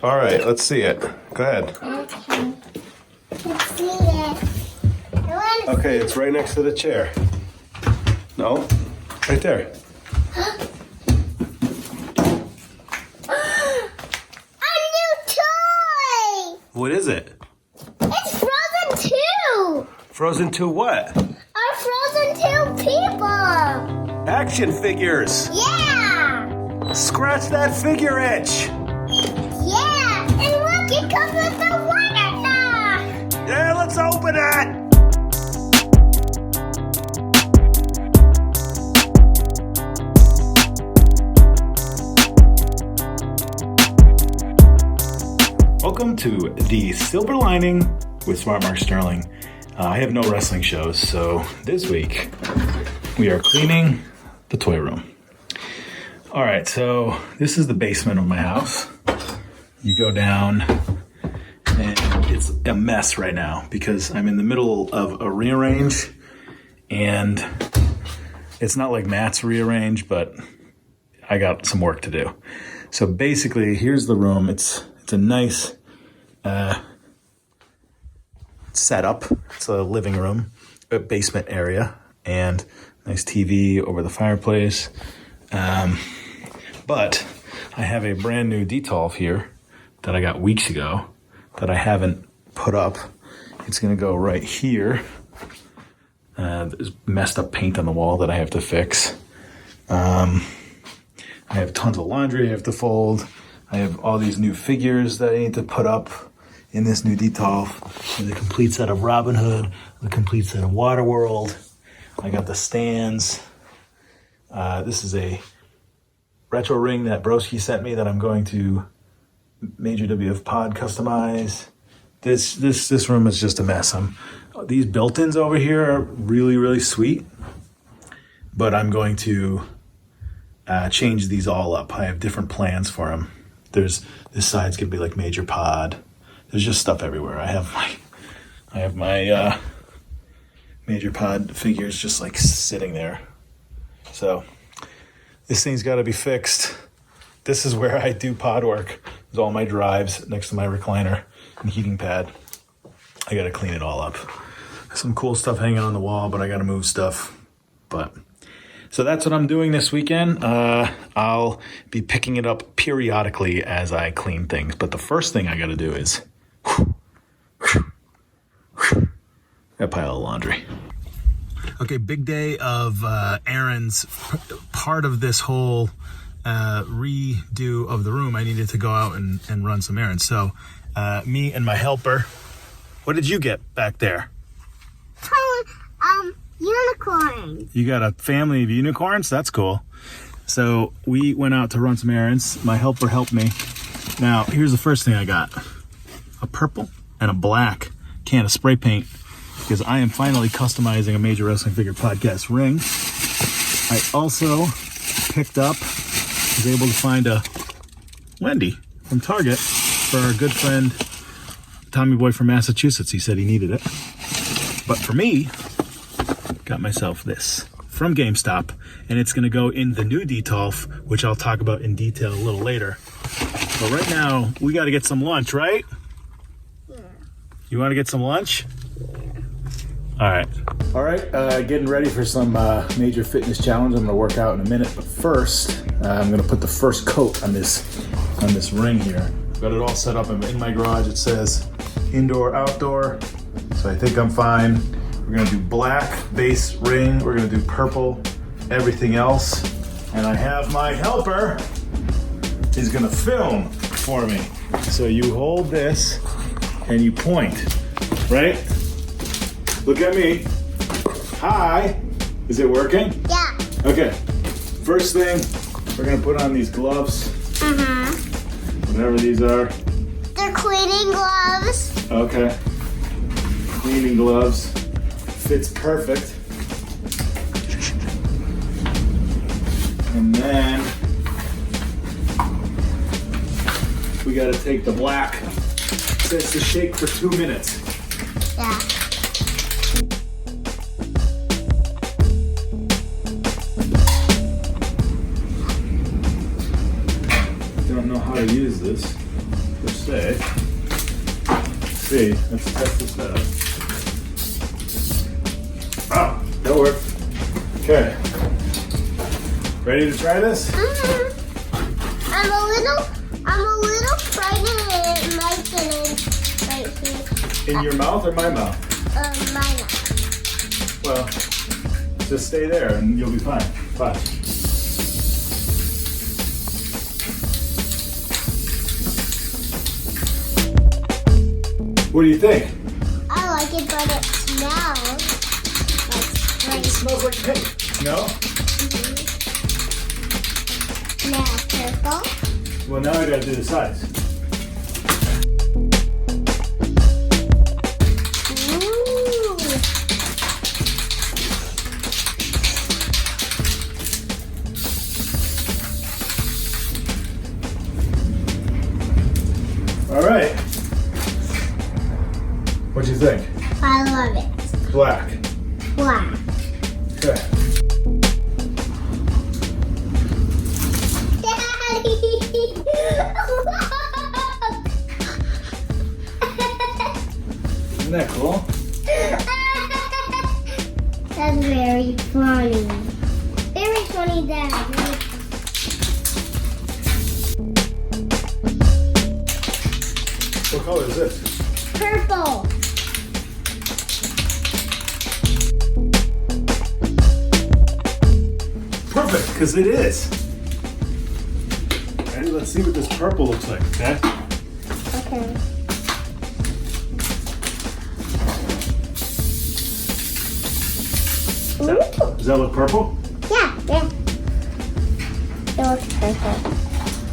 All right, let's see it. Go ahead. Okay. Let's see it. Okay, it's right next to the chair. No, right there. A new toy! What is it? It's Frozen 2! Frozen 2 what? Our Frozen 2 people! Action figures. Yeah! Scratch that figure itch. Yeah! And look, it comes with the water now! Yeah, let's open it. Welcome to The Silver Lining with Smart Mark Sterling. I have no wrestling shows, so this week we are cleaning the toy room. All right, so this is the basement of my house. You go down, and it's a mess right now because I'm in the middle of a rearrange, and it's not like Matt's rearrange, but I got some work to do. So basically, here's the room. It's a nice setup. It's a living room, a basement area, and nice TV over the fireplace. But I have a brand new detolf here that I got weeks ago that I haven't put up. It's going to go right here. There's messed up paint on the wall that I have to fix. I have tons of laundry I have to fold. I have all these new figures that I need to put up in this new detolf. The complete set of Robin Hood, the complete set of Waterworld. I got the stands. This is a retro ring that Broski sent me that I'm going to Major WF Pod customize. This room is just a mess. These built-ins over here are really, really sweet, but I'm going to change these all up. I have different plans for them. This side's gonna be like Major Pod. There's just stuff everywhere. I have my Major Pod figures just like sitting there. So this thing's got to be fixed. This is where I do pod work. There's all my drives next to my recliner and heating pad. I got to clean it all up. Some cool stuff hanging on the wall, but I got to move stuff. So that's what I'm doing this weekend. I'll be picking it up periodically as I clean things. But the first thing I got to do is that pile of laundry. Okay, big day of errands. Part of this whole redo of the room, I needed to go out and run some errands. So me and my helper, what did you get back there? Unicorn. You got a family of unicorns? That's cool. So we went out to run some errands. My helper helped me. Now, here's the first thing I got. A purple and a black can of spray paint because I am finally customizing a Major Wrestling Figure Podcast ring. I also was able to find a Wendy from Target for our good friend Tommy Boy from Massachusetts. He said he needed it. But for me, got myself this from GameStop, and it's going to go in the new detolf, which I'll talk about in detail a little later. But right now, we got to get some lunch, right? Yeah. You want to get some lunch? All right, getting ready for some major fitness challenge. I'm going to work out in a minute, but first, I'm going to put the first coat on this ring here. Got it all set up in my garage. It says indoor, outdoor, so I think I'm fine. We're gonna do black base ring. We're gonna do purple, everything else. And I have my helper. He's gonna film for me. So you hold this and you point, right? Look at me. Hi. Is it working? Yeah. Okay. First thing, we're gonna put on these gloves. Whatever these are. They're cleaning gloves. Okay. Cleaning gloves. Fits perfect. And then we got to take the black. It says to shake for 2 minutes. Yeah. Don't know how to use this. For stay. See, let's test this out. Oh, that worked. Okay. Ready to try this? I'm a little frightened that it might get in right here. In your mouth or my mouth? My mouth. Well, just stay there and you'll be fine. Watch. What do you think? I like it, but it smells like It spring. smells like pink. No? Now purple. Well, now I gotta do the size. Ooh. All right. What'd you think? I love it. Black. Black. Okay. Isn't that cool? That's very funny. Very funny, Dad. What color is this? Purple. Perfect, because it is. Ready? Let's see what this purple looks like, okay? Okay. Does that look purple? Yeah, yeah. It looks purple.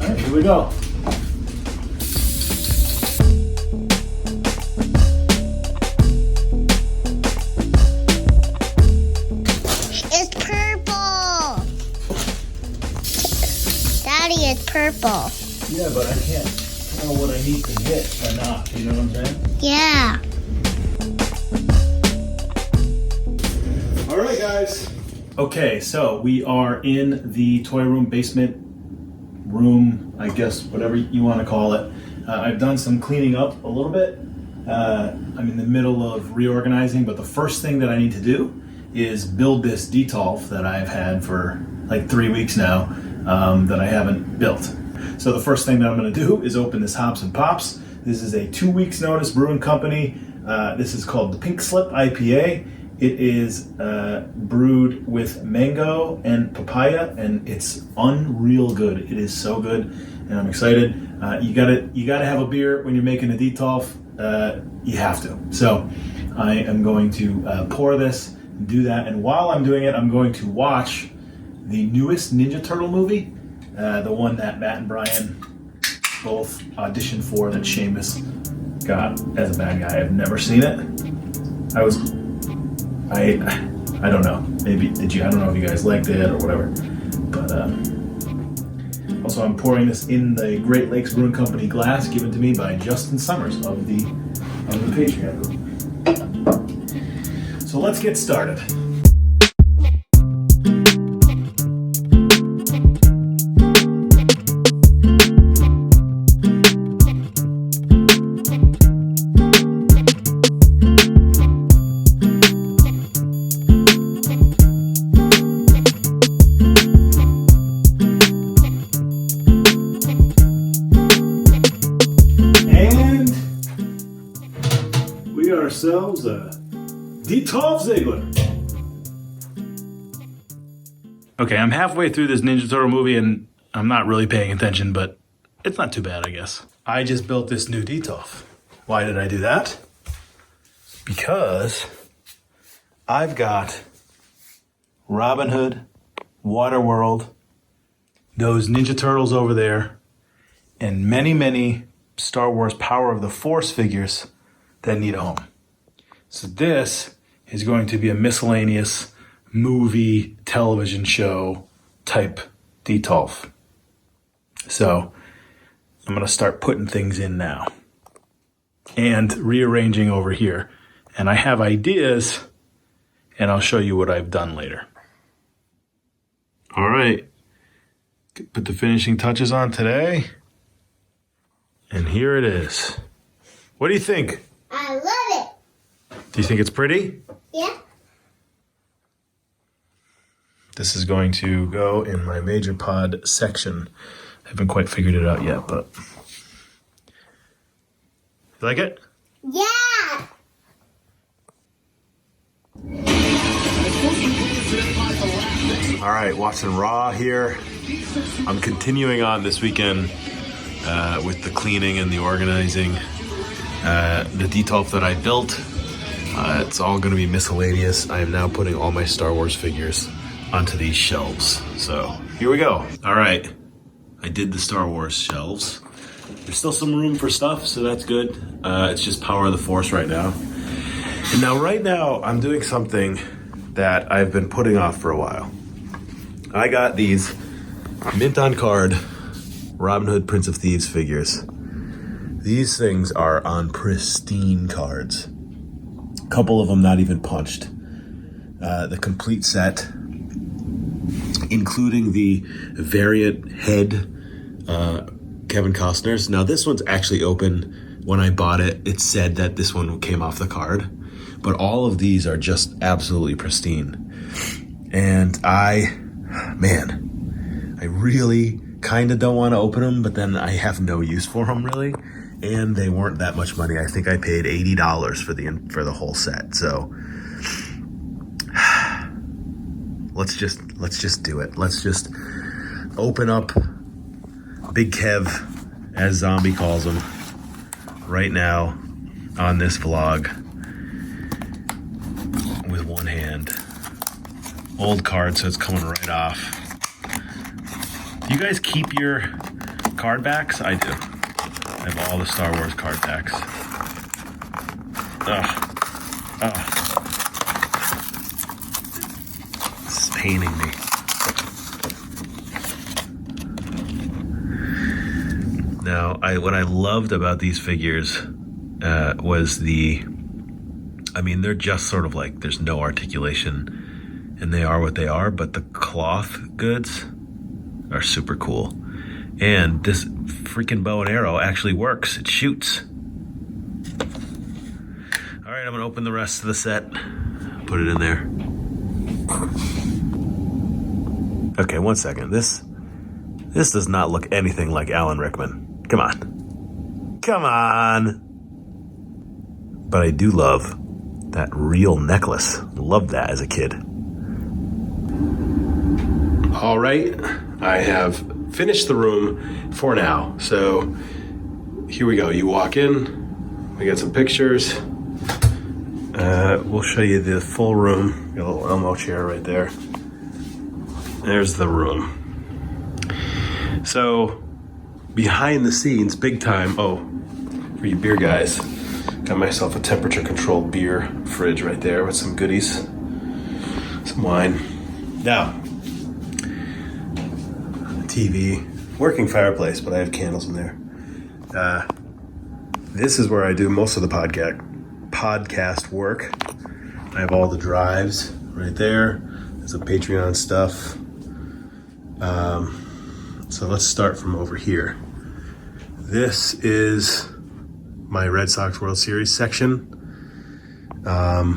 All right, here we go. It's purple. Daddy, it's purple. Yeah, but I can't tell what I need to hit or not. You know what I'm saying? Yeah. All right, guys. Okay, so we are in the toy room, basement room, I guess, whatever you want to call it. I've done some cleaning up a little bit. I'm in the middle of reorganizing, but the first thing that I need to do is build this Detolf that I've had for like 3 weeks now that I haven't built. So the first thing that I'm going to do is open this Hops and Pops. This is a 2 weeks notice brewing company. This is called the Pink Slip IPA. It is brewed with mango and papaya, and it's unreal good. It is so good, and I'm excited. You gotta have a beer when you're making a Detolf. You have to. So I am going to pour this, do that, and while I'm doing it, I'm going to watch the newest Ninja Turtle movie, the one that Matt and Brian both auditioned for, that Seamus got as a bad guy. I've never seen it. I don't know. Maybe did you? I don't know if you guys liked it or whatever. But also, I'm pouring this in the Great Lakes Brewing Company glass given to me by Justin Summers of the Patreon group. So let's get started. Ourselves a Detolf Ziegler. Okay, I'm halfway through this Ninja Turtle movie and I'm not really paying attention, but it's not too bad, I guess. I just built this new Detolf. Why did I do that? Because I've got Robin Hood, Waterworld, those Ninja Turtles over there, and many, many Star Wars Power of the Force figures that need a home. So this is going to be a miscellaneous movie, television show type Detolf. So I'm going to start putting things in now and rearranging over here. And I have ideas, and I'll show you what I've done later. All right. Put the finishing touches on today. And here it is. What do you think? I love it. Do you think it's pretty? Yeah. This is going to go in my major pod section. I haven't quite figured it out yet, but... You like it? Yeah. All right, watching Raw here. I'm continuing on this weekend with the cleaning and the organizing. The detail that I built, it's all going to be miscellaneous. I am now putting all my Star Wars figures onto these shelves. So here we go. All right, I did the Star Wars shelves. There's still some room for stuff, so that's good. It's just power of the Force right now. And now, right now, I'm doing something that I've been putting off for a while. I got these mint on card Robin Hood Prince of Thieves figures. These things are on pristine cards. A couple of them not even punched. The complete set, including the variant head Kevin Costner's. Now this one's actually open. When I bought it, it said that this one came off the card. But all of these are just absolutely pristine. And I really kind of don't want to open them, but then I have no use for them really. And they weren't that much money. I think I paid $80 for the whole set. So let's just do it. Let's just open up Big Kev, as Zombie calls him, right now on this vlog with one hand. Old card, so it's coming right off. Do you guys keep your card backs? I do. I have all the Star Wars card backs. This is paining me. Now, what I loved about these figures was they're just sort of like, there's no articulation, and they are what they are, but the cloth goods are super cool. And this freaking bow and arrow actually works. It shoots. All right, I'm gonna open the rest of the set, put it in there. Okay, 1 second. This does not look anything like Alan Rickman. Come on. But I do love that real necklace. Loved that as a kid. All right, I have finished the room for now. So here we go. You walk in, we got some pictures. We'll show you the full room. Got a little Elmo chair right there. There's the room. So behind the scenes, big time. Oh, for you beer guys, got myself a temperature controlled beer fridge right there with some goodies, some wine. Now, TV, working fireplace, but I have candles in there. This is where I do most of the podcast work. I have all the drives right there. There's some Patreon stuff. So let's start from over here. This is my Red Sox World Series section. I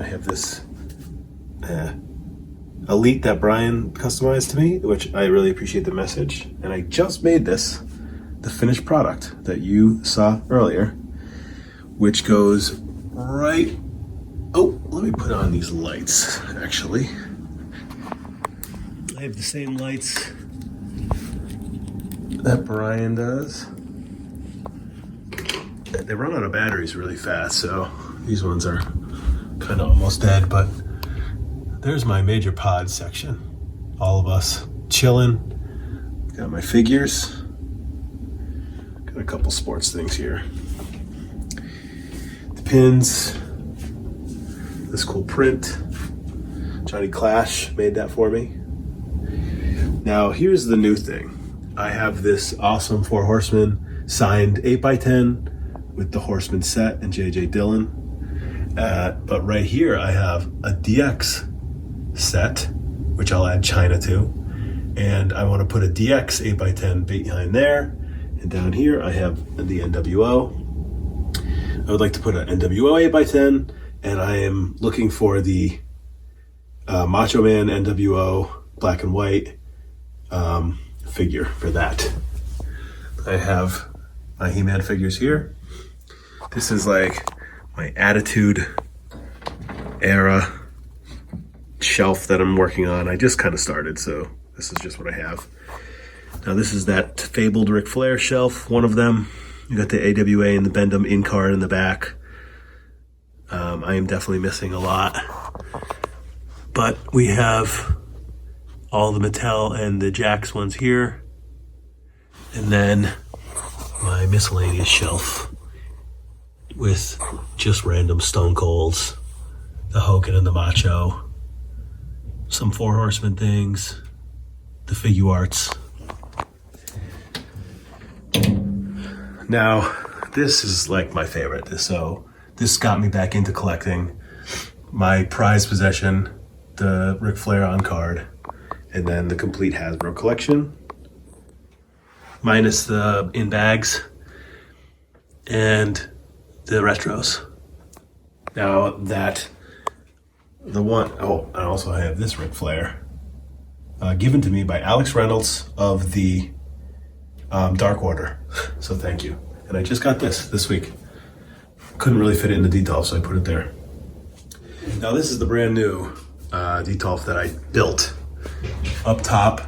have this Elite that Brian customized to me, which I really appreciate the message. And I just made this, the finished product that you saw earlier, which goes right... Oh, let me put on these lights, actually. I have the same lights that Brian does. They run out of batteries really fast, so these ones are kind of almost dead, but there's my major pod section. All of us chilling. Got my figures. Got a couple sports things here. The pins. This cool print. Johnny Clash made that for me. Now, here's the new thing. I have this awesome Four Horsemen signed 8x10 with the Horseman set and J.J. Dillon. But right here, I have a DX set, which I'll add China to. And I want to put a DX 8x10 behind there And down here I have the NWO. I would like to put an NWO 8x10, and I am looking for the Macho Man NWO black and white figure for that. I have my He-Man figures here. This is like my Attitude Era shelf that I'm working on. I just kind of started, so this is just what I have. Now this is that fabled Ric Flair shelf, one of them. You got the AWA and the Bendham in-card in the back. I am definitely missing a lot. But we have all the Mattel and the Jakks ones here. And then my miscellaneous shelf with just random Stone Colds, the Hogan and the Macho, some Four Horsemen things, the Figuarts. Now, this is like my favorite. So this got me back into collecting. My prized possession, the Ric Flair on card, and then the complete Hasbro collection, minus the in bags and the retros. Now that the one, oh, I also have this Ric Flair, given to me by Alex Reynolds of the Dark Order. So thank you. And I just got this week. Couldn't really fit it in the Detolf, so I put it there. Now this is the brand new Detolf that I built. Up top,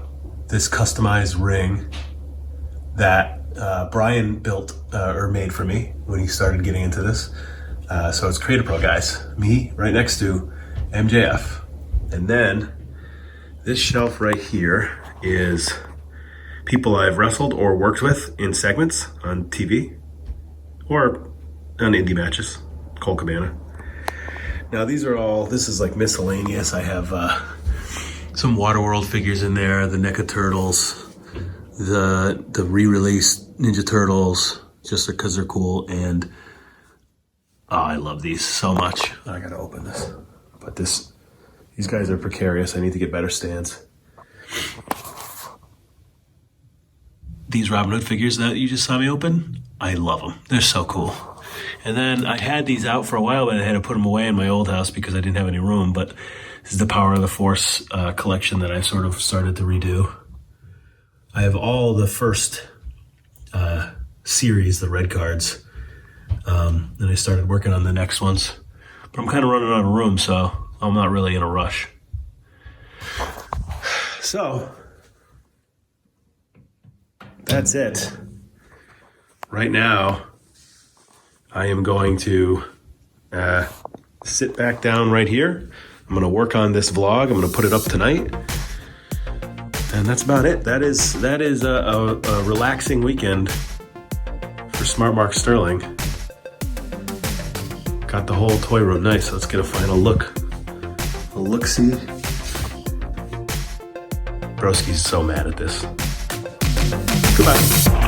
this customized ring that Brian built or made for me when he started getting into this. So it's Creator Pro guys. Me right next to MJF. And then this shelf right here is people I've wrestled or worked with in segments on TV or on indie matches. Colt Cabana. Now these are all, this is like miscellaneous. I have some Waterworld figures in there, the NECA Turtles, the re-released Ninja Turtles, just because they're cool, and oh, I love these so much. I gotta open this. But these guys are precarious. I need to get better stands. These Robin Hood figures that you just saw me open, I love them. They're so cool. And then I had these out for a while, but I had to put them away in my old house because I didn't have any room. But this is the Power of the Force collection that I sort of started to redo. I have all the first series, the red cards. And I started working on the next ones. But I'm kind of running out of room, so I'm not really in a rush. So that's it. Right now, I am going to sit back down right here. I'm going to work on this vlog. I'm going to put it up tonight. And that's about it. That is a relaxing weekend for Smart Mark Sterling. Got the whole toy room nice. Let's get a final look. A look-see. Broski's so mad at this. Goodbye.